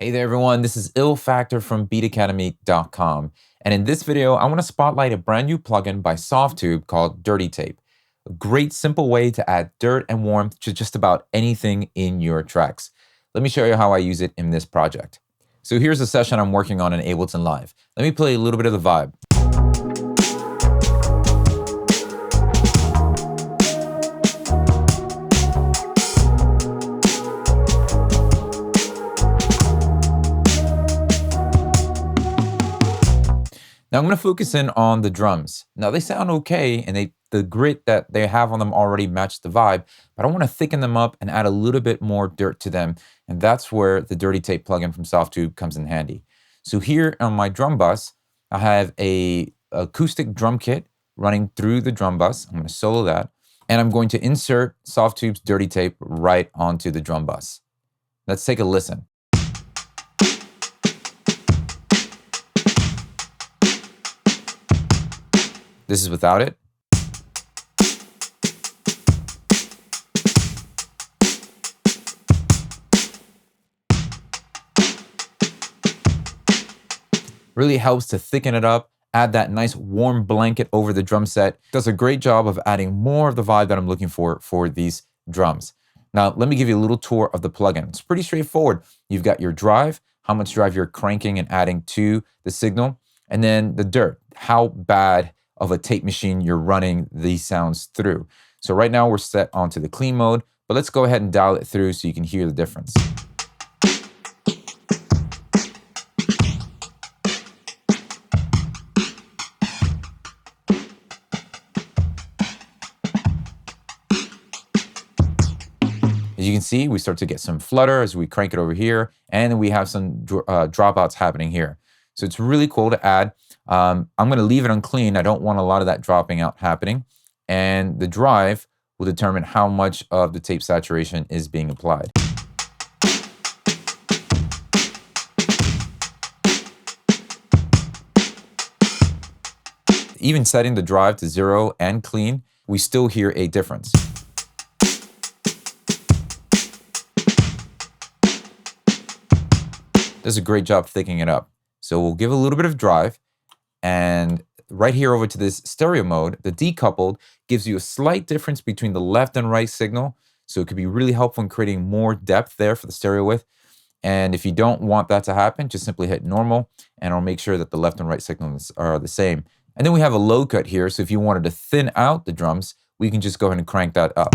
Hey there everyone, this is Ill Factor from beatacademy.com. And in this video, I want to spotlight a brand new plugin by Softube called Dirty Tape. A great simple way to add dirt and warmth to just about anything in your tracks. Let me show you how I use it in this project. So here's a session I'm working on in Ableton Live. Let me play a little bit of the vibe. Now I'm going to focus in on the drums. Now they sound okay, and the grit that they have on them already match the vibe, but I want to thicken them up and add a little bit more dirt to them, and that's where the Dirty Tape plugin from Softube comes in handy. So here on my drum bus, I have a acoustic drum kit running through the drum bus. I'm going to solo that, and I'm going to insert Softube's Dirty Tape right onto the drum bus. Let's take a listen. This is without it. Really helps to thicken it up, add that nice warm blanket over the drum set. Does a great job of adding more of the vibe that I'm looking for these drums. Now, let me give you a little tour of the plugin. It's pretty straightforward. You've got your drive, how much drive you're cranking and adding to the signal, and then the dirt, how bad of a tape machine you're running these sounds through. So right now we're set onto the clean mode, but let's go ahead and dial it through so you can hear the difference. As you can see, we start to get some flutter as we crank it over here, and then we have some dropouts happening here. So it's really cool to add. I'm going to leave it unclean. I don't want a lot of that dropping out happening. And the drive will determine how much of the tape saturation is being applied. Even setting the drive to 0 and clean, we still hear a difference. Does a great job thickening it up. So we'll give a little bit of drive, and right here over to this stereo mode, the decoupled gives you a slight difference between the left and right signal. So it could be really helpful in creating more depth there for the stereo width. And if you don't want that to happen, just simply hit normal, and it'll make sure that the left and right signals are the same. And then we have a low cut here. So if you wanted to thin out the drums, we can just go ahead and crank that up.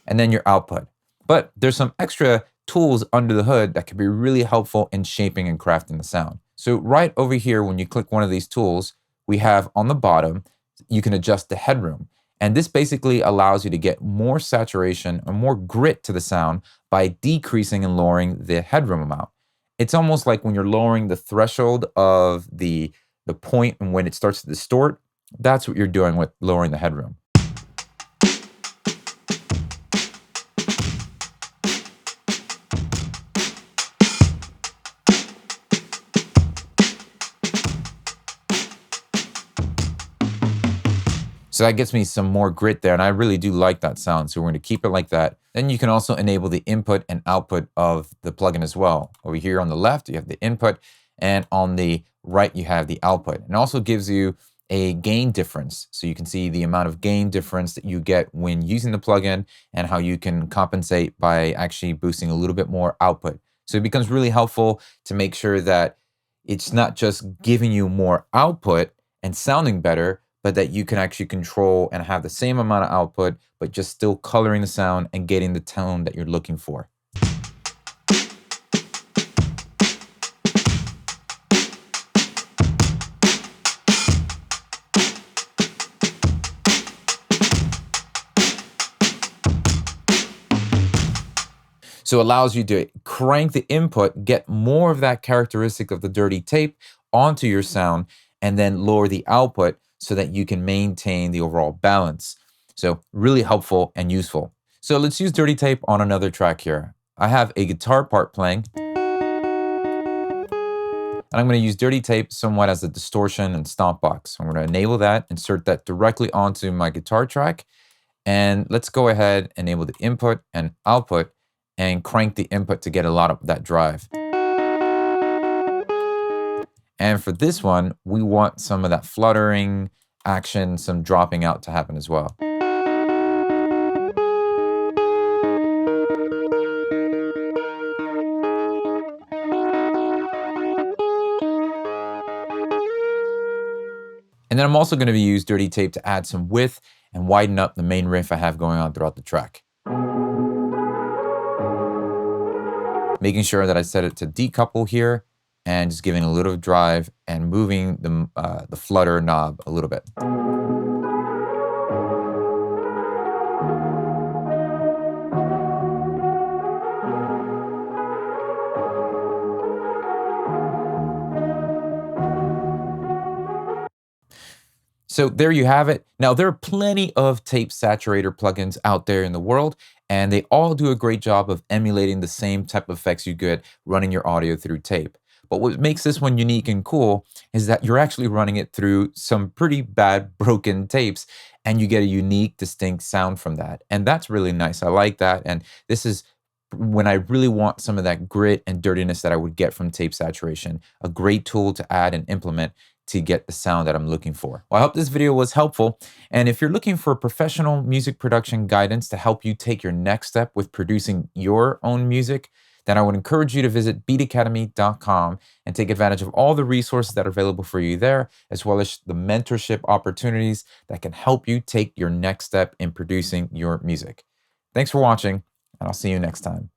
And then your output. But there's some extra tools under the hood that can be really helpful in shaping and crafting the sound. So right over here, when you click one of these tools, we have on the bottom, you can adjust the headroom. And this basically allows you to get more saturation or more grit to the sound by decreasing and lowering the headroom amount. It's almost like when you're lowering the threshold of the point and when it starts to distort, that's what you're doing with lowering the headroom. So that gets me some more grit there, and I really do like that sound, so we're going to keep it like that. Then you can also enable the input and output of the plugin as well. Over here on the left, you have the input, and on the right, you have the output. It also gives you a gain difference, so you can see the amount of gain difference that you get when using the plugin and how you can compensate by actually boosting a little bit more output. So it becomes really helpful to make sure that it's not just giving you more output and sounding better, but that you can actually control and have the same amount of output, but just still coloring the sound and getting the tone that you're looking for. So it allows you to crank the input, get more of that characteristic of the dirty tape onto your sound, and then lower the output so that you can maintain the overall balance. So really helpful and useful. So let's use Dirty Tape on another track here. I have a guitar part playing, And I'm going to use Dirty Tape somewhat as a distortion and stomp box. So I'm going to enable that, insert that directly onto my guitar track, And let's go ahead, enable the input and output, and crank the input to get a lot of that drive. And for this one, we want some of that fluttering action, some dropping out to happen as well. And then I'm also going to use Dirty Tape to add some width and widen up the main riff I have going on throughout the track. Making sure that I set it to decouple here and just giving a little drive and moving the flutter knob a little bit. So there you have it. Now, there are plenty of tape saturator plugins out there in the world, and they all do a great job of emulating the same type of effects you get running your audio through tape. But what makes this one unique and cool is that you're actually running it through some pretty bad broken tapes, and you get a unique, distinct sound from that. And that's really nice. I like that. And this is when I really want some of that grit and dirtiness that I would get from tape saturation, a great tool to add and implement to get the sound that I'm looking for. Well, I hope this video was helpful. And if you're looking for professional music production guidance to help you take your next step with producing your own music, then I would encourage you to visit beatacademy.com and take advantage of all the resources that are available for you there, as well as the mentorship opportunities that can help you take your next step in producing your music. Thanks for watching, and I'll see you next time.